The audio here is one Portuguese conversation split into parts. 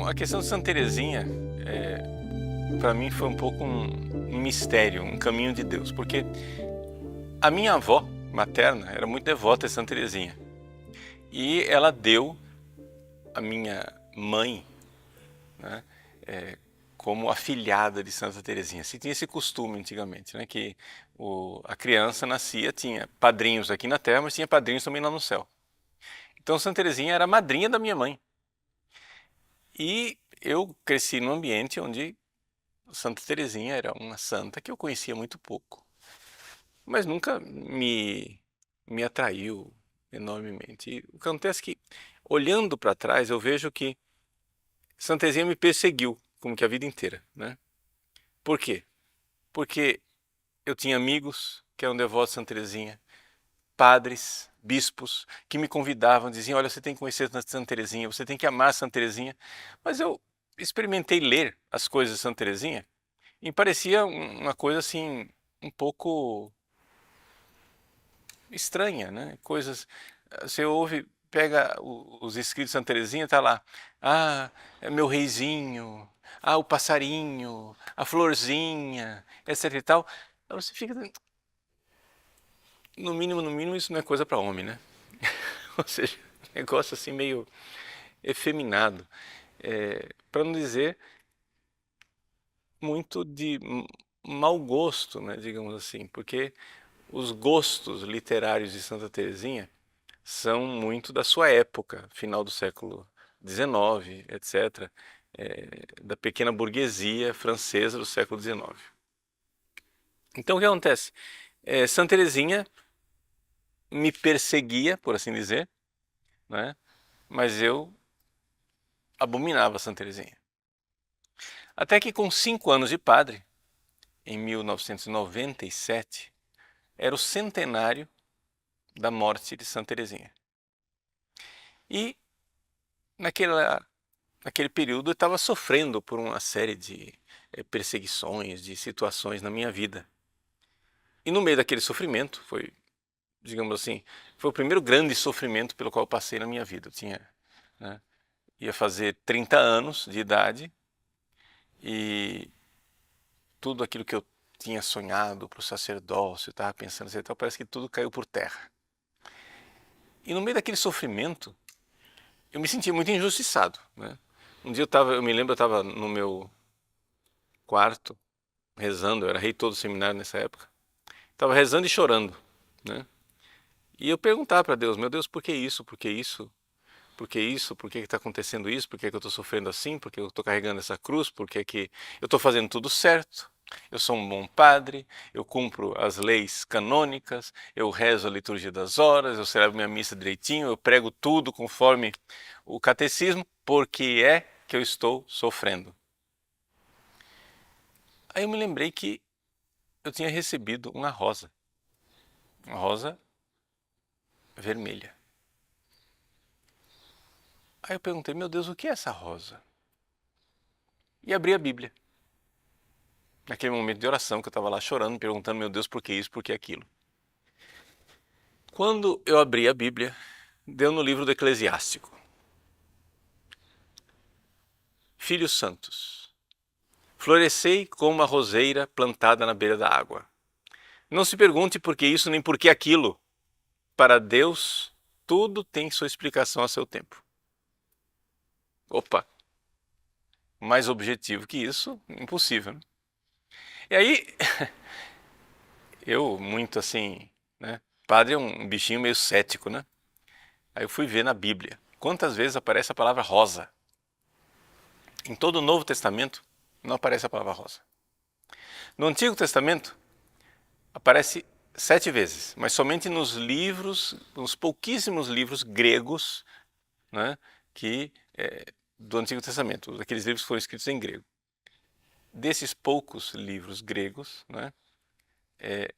a questão de Santa Teresinha, para mim foi um pouco um mistério, um caminho de Deus, porque a minha avó materna era muito devota a Santa Teresinha e ela deu a minha mãe, né, como afilhada de Santa Teresinha. Se tinha esse costume antigamente, né, que a criança nascia, tinha padrinhos aqui na Terra, mas tinha padrinhos também lá no céu. Então Santa Teresinha era a madrinha da minha mãe. E eu cresci num ambiente onde Santa Teresinha era uma santa que eu conhecia muito pouco, mas nunca me atraiu enormemente. E o que acontece é que, olhando para trás, eu vejo que Santa Teresinha me perseguiu, como que a vida inteira, né? Por quê? Porque eu tinha amigos que eram devotos de Santa Teresinha, padres, bispos, que me convidavam, diziam, olha, você tem que conhecer Santa Teresinha, você tem que amar Santa Teresinha. Mas eu experimentei ler as coisas de Santa Teresinha e parecia uma coisa assim, um pouco estranha, né? Coisas, você ouve, pega os escritos de Santa Teresinha, tá lá, é meu reizinho, o passarinho, a florzinha, etc e tal. Aí você fica, no mínimo, isso não é coisa para homem, né? Ou seja, negócio assim meio efeminado, para não dizer muito de mau gosto, né, digamos assim, porque os gostos literários de Santa Teresinha são muito da sua época, final do século XIX, etc., da pequena burguesia francesa do século XIX. Então o que acontece? Santa Teresinha me perseguia, por assim dizer, né? Mas eu abominava Santa Teresinha. Até que com 5 anos de padre, em 1997, era o centenário da morte de Santa Teresinha. E naquele período eu estava sofrendo por uma série de perseguições, de situações na minha vida. E no meio daquele sofrimento, digamos assim, foi o primeiro grande sofrimento pelo qual eu passei na minha vida. Eu tinha, né, ia fazer 30 anos de idade e tudo aquilo que eu tinha sonhado para o sacerdócio, estava pensando assim, então parece que tudo caiu por terra. E no meio daquele sofrimento, eu me sentia muito injustiçado, né? Um dia eu me lembro, eu estava no meu quarto, rezando, eu era reitor do seminário nessa época, estava rezando e chorando, né? E eu perguntava para Deus, meu Deus, por que isso, por que isso? Por que isso? Por que está acontecendo isso? Por que eu estou sofrendo assim? Por que eu estou carregando essa cruz? Por que eu estou fazendo tudo certo? Eu sou um bom padre, eu cumpro as leis canônicas, eu rezo a liturgia das horas, eu celebro minha missa direitinho, eu prego tudo conforme o catecismo. Por que é que eu estou sofrendo? Aí eu me lembrei que eu tinha recebido uma rosa vermelha. Aí eu perguntei, meu Deus, o que é essa rosa? E abri a Bíblia. Naquele momento de oração que eu estava lá chorando, perguntando, meu Deus, por que isso, por que aquilo? Quando eu abri a Bíblia, deu no livro do Eclesiástico. Filhos santos, florescei como uma roseira plantada na beira da água. Não se pergunte por que isso nem por que aquilo. Para Deus, tudo tem sua explicação a seu tempo. Opa, mais objetivo que isso, impossível, né? E aí, eu muito assim, né? Padre é um bichinho meio cético, né? Aí eu fui ver na Bíblia. Quantas vezes aparece a palavra rosa? Em todo o Novo Testamento não aparece a palavra rosa. No Antigo Testamento aparece 7 vezes, mas somente nos pouquíssimos livros gregos, né, do Antigo Testamento, daqueles livros que foram escritos em grego. Desses poucos livros gregos, né,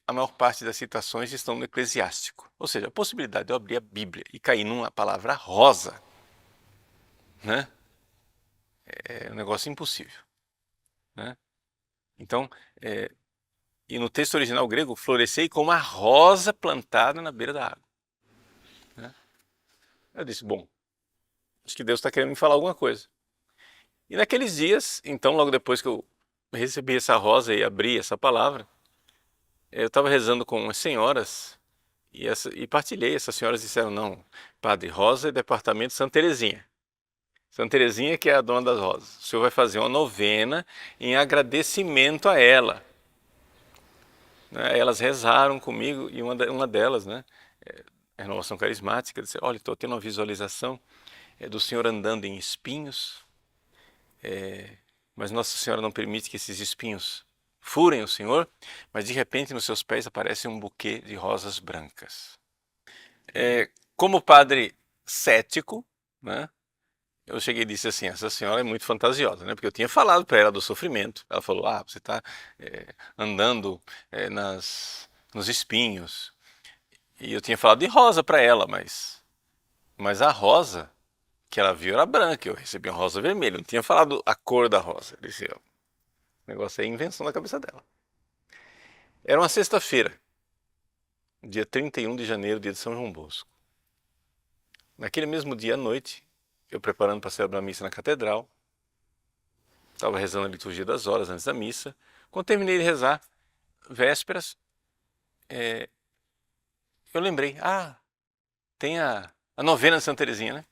a maior parte das citações estão no Eclesiástico. Ou seja, a possibilidade de eu abrir a Bíblia e cair numa palavra rosa, né, é um negócio impossível, né? Então, e no texto original grego, florescei como a rosa plantada na beira da água, né? Eu disse, bom, acho que Deus está querendo me falar alguma coisa. E naqueles dias, então, logo depois que eu recebi essa rosa e abri essa palavra, eu estava rezando com umas senhoras e partilhei. Essas senhoras disseram: não, Padre, rosa é departamento Santa Terezinha. Santa Terezinha que é a dona das rosas. O senhor vai fazer uma novena em agradecimento a ela. Né? Elas rezaram comigo e uma delas, né, a renovação carismática, disse: olha, estou tendo uma visualização do senhor andando em espinhos, mas Nossa Senhora não permite que esses espinhos furem o senhor, mas de repente nos seus pés aparece um buquê de rosas brancas. Como padre cético, né, eu cheguei e disse assim: essa senhora é muito fantasiosa, né? Porque eu tinha falado para ela do sofrimento. Ela falou: ah, você está andando nos espinhos. E eu tinha falado de rosa para ela, mas a rosa que ela viu era branca. Eu recebi uma rosa vermelha. Eu não tinha falado a cor da rosa. Eu disse: o negócio é invenção da cabeça dela. Era uma sexta-feira, dia 31 de janeiro, dia de São João Bosco. Naquele mesmo dia à noite, eu preparando para celebrar a missa na catedral, estava rezando a liturgia das horas antes da missa. Quando terminei de rezar, vésperas, eu lembrei: ah, tem a novena de Santa Teresinha, né?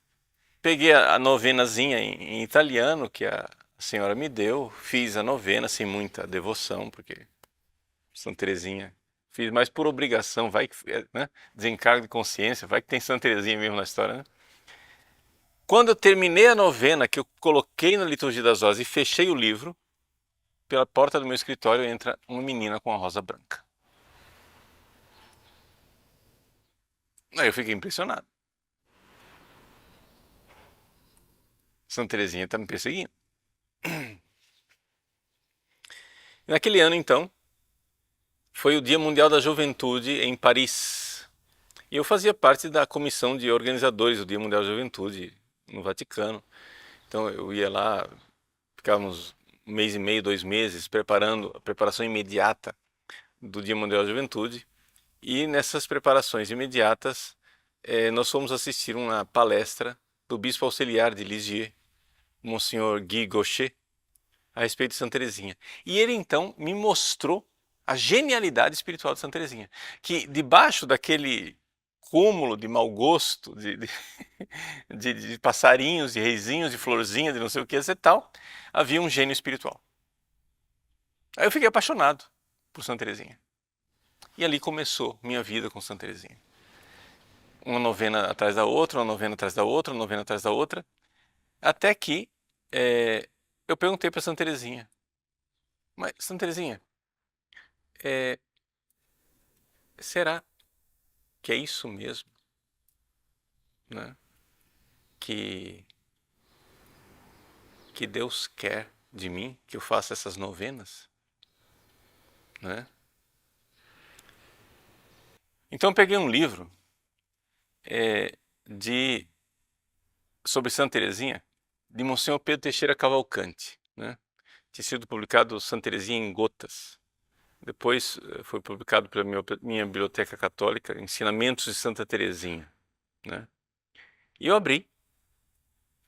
Peguei a novenazinha em italiano que a senhora me deu, fiz a novena sem muita devoção, porque Santa Teresinha fiz mais por obrigação, vai que, né? Desencargo de consciência, vai que tem Santa Teresinha mesmo na história, né? Quando eu terminei a novena, que eu coloquei na liturgia das horas e fechei o livro, pela porta do meu escritório entra uma menina com uma rosa branca. Aí eu fiquei impressionado. Santa Teresinha está me perseguindo. E naquele ano, então, foi o Dia Mundial da Juventude em Paris. E eu fazia parte da comissão de organizadores do Dia Mundial da Juventude no Vaticano. Então eu ia lá, ficávamos um mês e meio, 2 meses, preparando a preparação imediata do Dia Mundial da Juventude. E nessas preparações imediatas, nós fomos assistir uma palestra do bispo auxiliar de Lisieux, Monsenhor Guy Gauchet, a respeito de Santa Teresinha. E ele então me mostrou a genialidade espiritual de Santa Teresinha, que debaixo daquele cúmulo de mau gosto, de passarinhos, de reizinhos, de florzinhas, de não sei o que e tal, havia um gênio espiritual. Aí eu fiquei apaixonado por Santa Teresinha. E ali começou minha vida com Santa Teresinha. Uma novena atrás da outra, uma novena atrás da outra, uma novena atrás da outra, até que eu perguntei para Santa Teresinha: mas Santa Teresinha, será que é isso mesmo, né? Que Deus quer de mim, que eu faça essas novenas, né? Então eu peguei um livro sobre Santa Teresinha, de Monsenhor Pedro Teixeira Cavalcante, né? Tinha sido publicado Santa Teresinha em Gotas. Depois foi publicado pela minha biblioteca católica, Ensinamentos de Santa Teresinha, né? E eu abri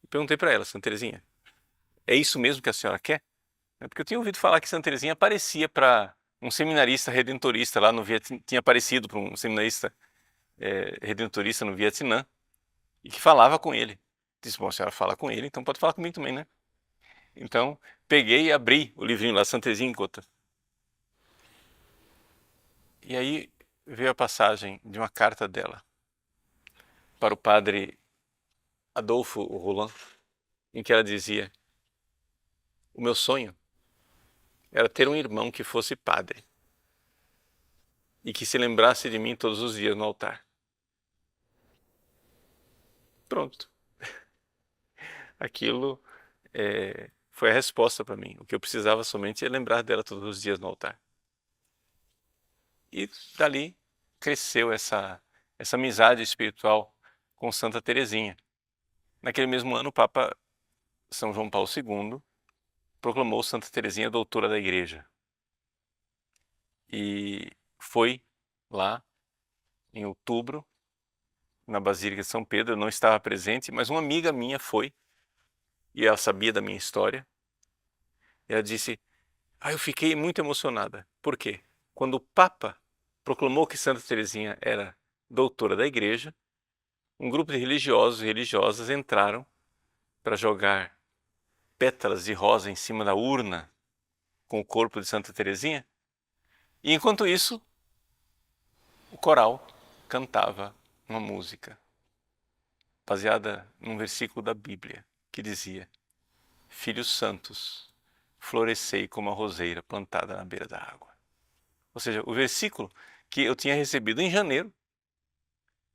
e perguntei para ela: Santa Teresinha, é isso mesmo que a senhora quer? Porque eu tinha ouvido falar que Santa Teresinha aparecia para um seminarista redentorista lá no Vietnã, tinha aparecido para um seminarista redentorista no Vietnã e que falava com ele. Disse: bom, a senhora fala com ele, então pode falar comigo também, né? Então peguei e abri o livrinho lá, Santa Teresinha em Gota. E aí veio a passagem de uma carta dela para o padre Adolfo Roland, em que ela dizia: o meu sonho era ter um irmão que fosse padre e que se lembrasse de mim todos os dias no altar. Pronto. Aquilo foi a resposta para mim. O que eu precisava somente é lembrar dela todos os dias no altar. E dali cresceu essa amizade espiritual com Santa Teresinha. Naquele mesmo ano, o Papa São João Paulo II proclamou Santa Teresinha doutora da Igreja. E foi lá, em outubro, na Basílica de São Pedro. Eu não estava presente, mas uma amiga minha foi e ela sabia da minha história. E ela disse: eu fiquei muito emocionada. Por quê? Quando o Papa proclamou que Santa Teresinha era doutora da Igreja, um grupo de religiosos e religiosas entraram para jogar pétalas de rosa em cima da urna com o corpo de Santa Teresinha. E enquanto isso, o coral cantava uma música baseada num versículo da Bíblia que dizia: Filhos santos, florescei como a roseira plantada na beira da água. Ou seja, o versículo que eu tinha recebido em janeiro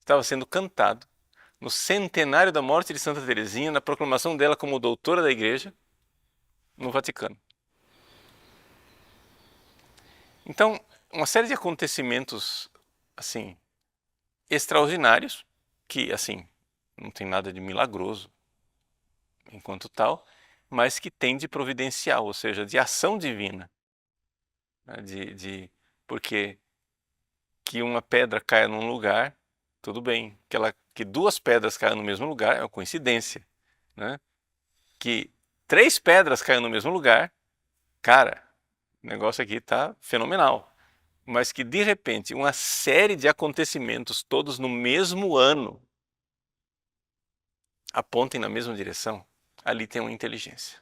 estava sendo cantado no centenário da morte de Santa Teresinha, na proclamação dela como doutora da Igreja, no Vaticano. Então, uma série de acontecimentos, assim, extraordinários, que, assim, não tem nada de milagroso enquanto tal, mas que tem de providencial, ou seja, de ação divina. Né? Porque que uma pedra caia num lugar, tudo bem. Que duas pedras caiam no mesmo lugar é uma coincidência. Né? Que três pedras caiam no mesmo lugar, cara, o negócio aqui está fenomenal. Mas que de repente uma série de acontecimentos, todos no mesmo ano, apontem na mesma direção, ali tem uma inteligência.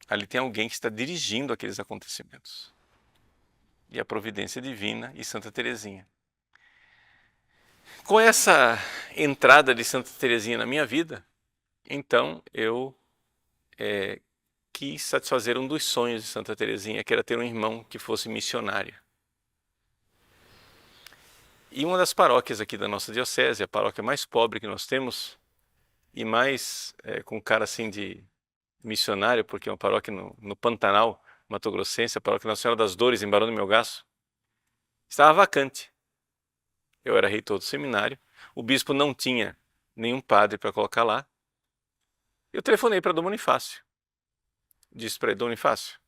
Ali tem alguém que está dirigindo aqueles acontecimentos. E a providência divina e Santa Teresinha. Com essa entrada de Santa Teresinha na minha vida, então eu quis satisfazer um dos sonhos de Santa Teresinha, que era ter um irmão que fosse missionário. E uma das paróquias aqui da nossa diocese, a paróquia mais pobre que nós temos, e mais com cara assim de missionário, porque é uma paróquia no Pantanal, Mato Grossense, a paróquia Nossa Senhora das Dores, em Barão do Melgaço, estava vacante. Eu era reitor do seminário, o bispo não tinha nenhum padre para colocar lá. Eu telefonei para Dom Bonifácio. Disse para ele: Dom Bonifácio,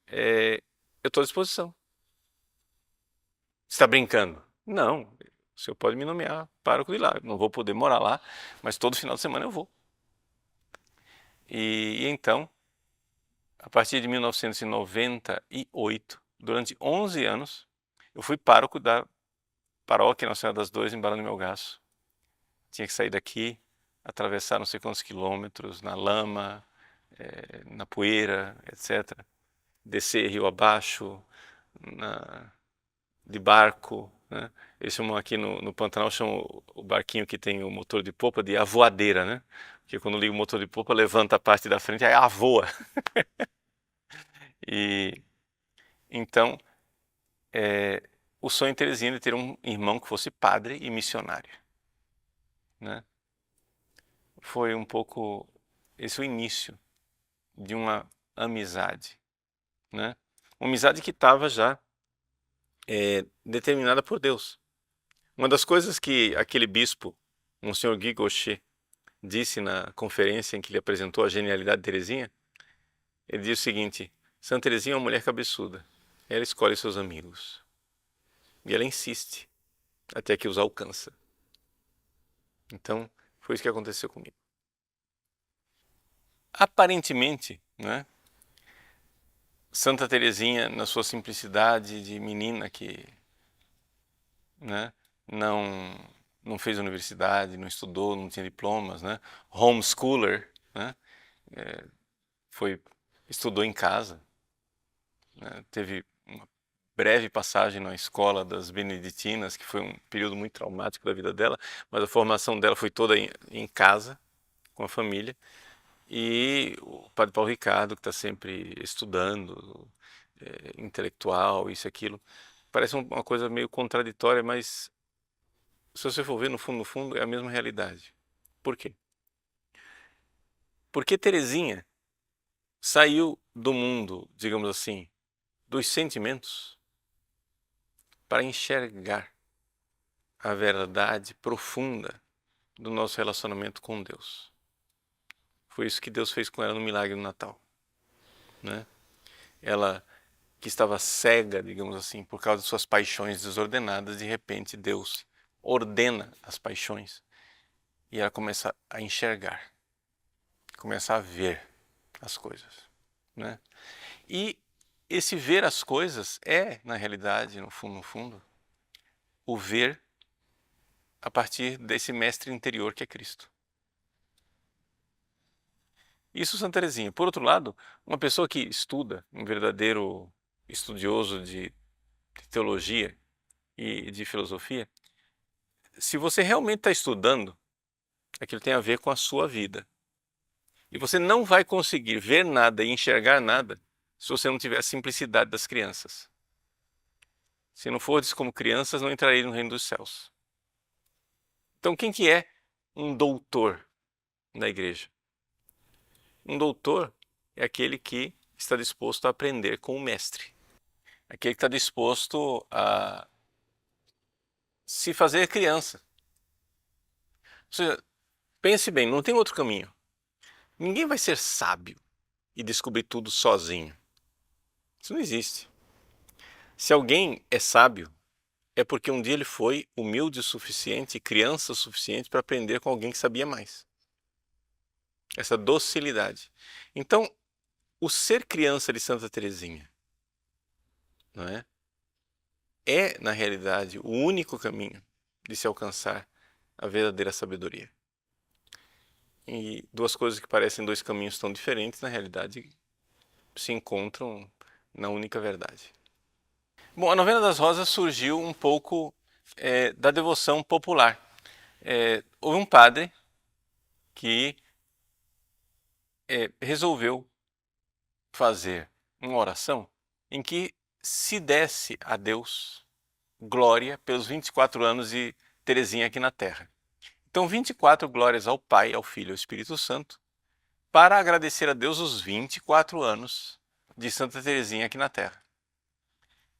eu estou à disposição. Você está brincando? Não, o senhor pode me nomear pároco de lá. Eu não vou poder morar lá, mas todo final de semana eu vou. E então, a partir de 1998, durante 11 anos, eu fui pároco da paróquia Nossa Senhora das Dores, em Barão do Melgaço. Tinha que sair daqui, atravessar não sei quantos quilômetros, na lama, na poeira, etc. Descer rio abaixo, de barco. Né? Eles chamam aqui no Pantanal, chamam o barquinho que tem o motor de popa de avoadeira, né? Porque quando liga o motor de popa, levanta a parte da frente, aí avoa. E então, o sonho de Teresinha de ter um irmão que fosse padre e missionário. Né? Foi um pouco esse o início de uma amizade. Né? Uma amizade que estava já determinada por Deus. Uma das coisas que aquele bispo, Monsenhor Guy Gaucher, disse na conferência em que ele apresentou a genialidade de Teresinha, ele disse o seguinte: Santa Teresinha é uma mulher cabeçuda, ela escolhe seus amigos. E ela insiste até que os alcança. Então, foi isso que aconteceu comigo. Aparentemente, né, Santa Teresinha, na sua simplicidade de menina que, né, não fez universidade, não estudou, não tinha diplomas, né, homeschooler, né, estudou em casa, né, teve uma breve passagem na escola das beneditinas, que foi um período muito traumático da vida dela, mas a formação dela foi toda em casa, com a família. E o Padre Paulo Ricardo, que está sempre estudando, intelectual, isso e aquilo. Parece uma coisa meio contraditória, mas se você for ver no fundo, é a mesma realidade. Por quê? Porque Teresinha saiu do mundo, digamos assim, dos sentimentos para enxergar a verdade profunda do nosso relacionamento com Deus. Foi isso que Deus fez com ela no milagre do Natal. Né? Ela, que estava cega, digamos assim, por causa de suas paixões desordenadas, de repente Deus ordena as paixões e ela começa a enxergar. começa a ver as coisas, né? E esse ver as coisas é, na realidade, no fundo, o ver a partir desse mestre interior que é Cristo. Isso Santa Teresinha. Por outro lado, uma pessoa que estuda, um verdadeiro estudioso de teologia e de filosofia, se você realmente está estudando, aquilo tem a ver com a sua vida. E você não vai conseguir ver nada e enxergar nada se você não tiver a simplicidade das crianças. Se não fores como crianças, não entrarei no reino dos céus. Então, quem que é um doutor na igreja? Um doutor é aquele que está disposto a aprender com o mestre. Aquele que está disposto a se fazer criança. Ou seja, pense bem, não tem outro caminho. Ninguém vai ser sábio e descobrir tudo sozinho. Isso não existe. Se alguém é sábio, é porque um dia ele foi humilde o suficiente, criança o suficiente para aprender com alguém que sabia mais. Essa docilidade. Então, o ser criança de Santa Teresinha, não é? É, na realidade, o único caminho de se alcançar a verdadeira sabedoria. E duas coisas que parecem dois caminhos tão diferentes, na realidade, se encontram na única verdade. Bom, a Novena das Rosas surgiu um pouco da devoção popular. Houve um padre que resolveu fazer uma oração em que se desse a Deus glória pelos 24 anos de Teresinha aqui na Terra. Então, 24 glórias ao Pai, ao Filho e ao Espírito Santo, para agradecer a Deus os 24 anos de Santa Teresinha aqui na Terra.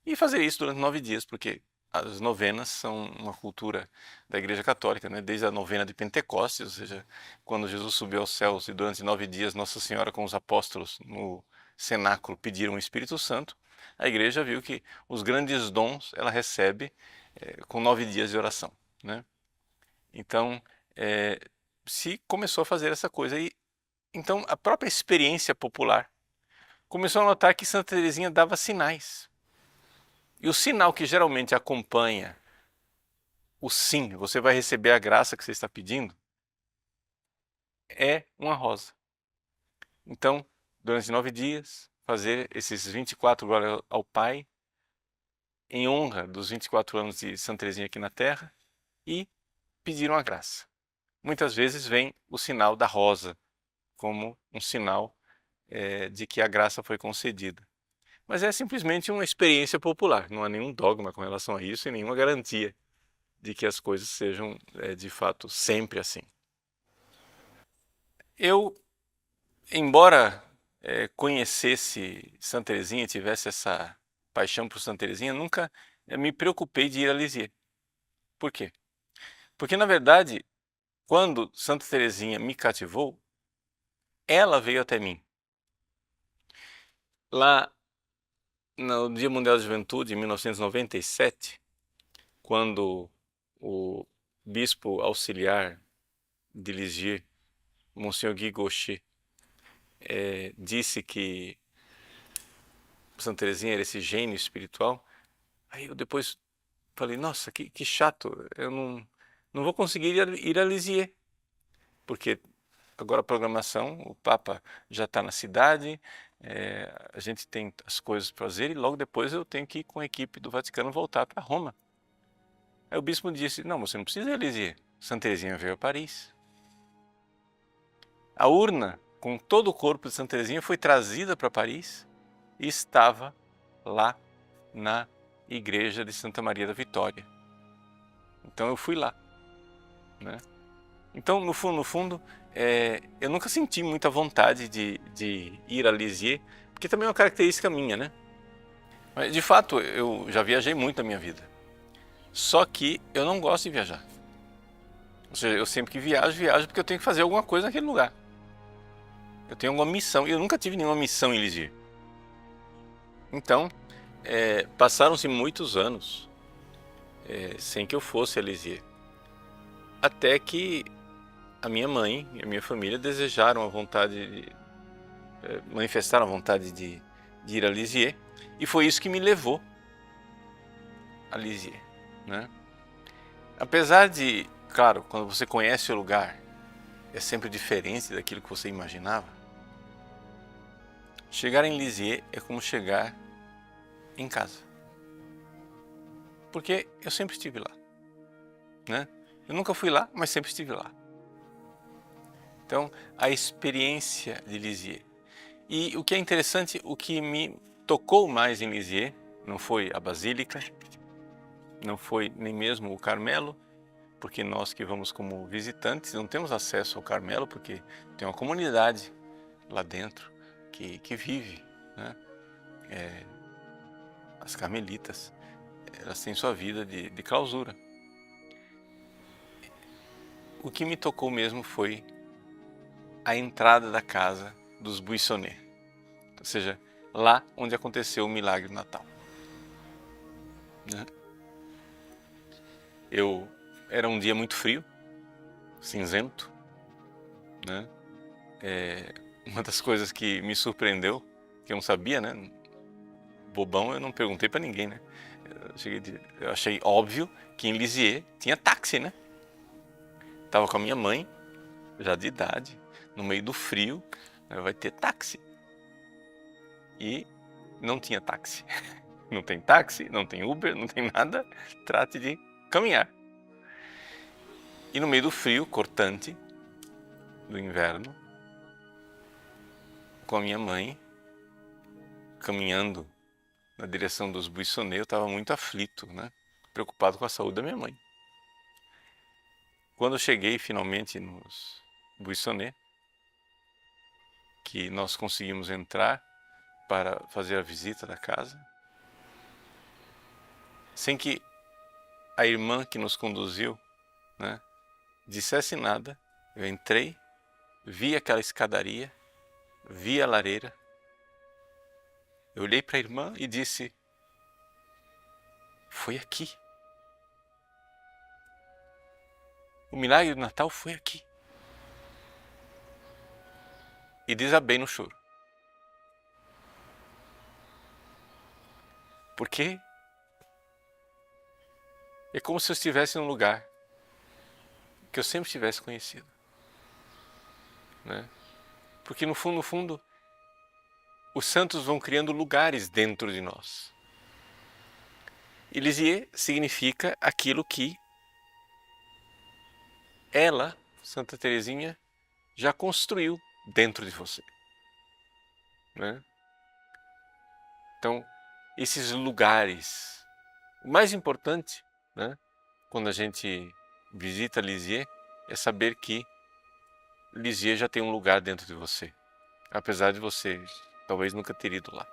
E fazer isso durante 9 dias, porque as novenas são uma cultura da Igreja Católica, né? Desde a novena de Pentecostes, ou seja, quando Jesus subiu aos céus e durante 9 dias Nossa Senhora com os apóstolos no cenáculo pediram o Espírito Santo, a Igreja viu que os grandes dons ela recebe com 9 dias de oração, né? Então, se começou a fazer essa coisa. E então, a própria experiência popular começou a notar que Santa Teresinha dava sinais. E o sinal que geralmente acompanha o sim, você vai receber a graça que você está pedindo, é uma rosa. Então, durante 9 dias, fazer esses 24 glórias ao Pai, em honra dos 24 anos de Santa Teresinha aqui na Terra, e pediram a graça. Muitas vezes vem o sinal da rosa, como um sinal de que a graça foi concedida. Mas é simplesmente uma experiência popular, não há nenhum dogma com relação a isso e nenhuma garantia de que as coisas sejam de fato sempre assim. Eu, embora conhecesse Santa Teresinha, tivesse essa paixão por Santa Teresinha, nunca me preocupei de ir a Lisieux. Por quê? Porque, na verdade, quando Santa Teresinha me cativou, ela veio até mim. Lá no Dia Mundial da Juventude, em 1997, quando o bispo auxiliar de Lisieux, Monsieur Guy Gaucher, disse que Santa Teresinha era esse gênio espiritual, aí eu depois falei, nossa, que chato, eu não vou conseguir ir a Lisieux, porque agora a programação, o Papa já está na cidade, a gente tem as coisas para fazer e logo depois eu tenho que ir com a equipe do Vaticano voltar para Roma. Aí o bispo disse, não, você não precisa ir a Lisieux, Santa Teresinha veio a Paris. A urna com todo o corpo de Santa Teresinha foi trazida para Paris e estava lá na igreja de Santa Maria da Vitória. Então eu fui lá, né? Então, no fundo, eu nunca senti muita vontade de ir a Lisieux, porque também é uma característica minha, né? Mas, de fato, eu já viajei muito na minha vida. Só que eu não gosto de viajar. Ou seja, eu sempre que viajo porque eu tenho que fazer alguma coisa naquele lugar. Eu tenho alguma missão, e eu nunca tive nenhuma missão em Lisieux. Então, passaram-se muitos anos sem que eu fosse a Lisieux. Até que a minha mãe e a minha família desejaram a vontade, manifestaram a vontade de ir a Lisieux, e foi isso que me levou a Lisieux, né? Apesar de, claro, quando você conhece o lugar, é sempre diferente daquilo que você imaginava. Chegar em Lisieux é como chegar em casa, porque eu sempre estive lá, né? Eu nunca fui lá, mas sempre estive lá. Então, a experiência de Lisieux. E o que é interessante, o que me tocou mais em Lisieux não foi a Basílica, não foi nem mesmo o Carmelo, porque nós que vamos como visitantes não temos acesso ao Carmelo, porque tem uma comunidade lá dentro que vive, né? As carmelitas, elas têm sua vida de clausura. O que me tocou mesmo foi a entrada da casa dos Buissonnet, ou seja, lá onde aconteceu o milagre do Natal, né? Era um dia muito frio, cinzento, né? Uma das coisas que me surpreendeu, que eu não sabia, né? Bobão, eu não perguntei para ninguém, né? Eu achei óbvio que em Lisieux tinha táxi, né? Tava com a minha mãe, já de idade, no meio do frio, vai ter táxi. E não tinha táxi. Não tem táxi, não tem Uber, não tem nada. Trate de caminhar. E no meio do frio cortante do inverno, com a minha mãe, caminhando na direção dos Buissonnet, eu estava muito aflito, né? Preocupado com a saúde da minha mãe. Quando eu cheguei finalmente nos Buissonnet, que nós conseguimos entrar para fazer a visita da casa, sem que a irmã que nos conduziu, né, dissesse nada, eu entrei, vi aquela escadaria, vi a lareira, eu olhei para a irmã e disse: foi aqui. O milagre do Natal foi aqui. E desabei no choro. Porque é como se eu estivesse num lugar que eu sempre tivesse conhecido, né? Porque no fundo, os santos vão criando lugares dentro de nós. E Lisieux significa aquilo que ela, Santa Teresinha, já construiu dentro de você, né? Então, esses lugares, o mais importante, né, quando a gente visita Lisieux, é saber que Lisieux já tem um lugar dentro de você, apesar de você talvez nunca ter ido lá.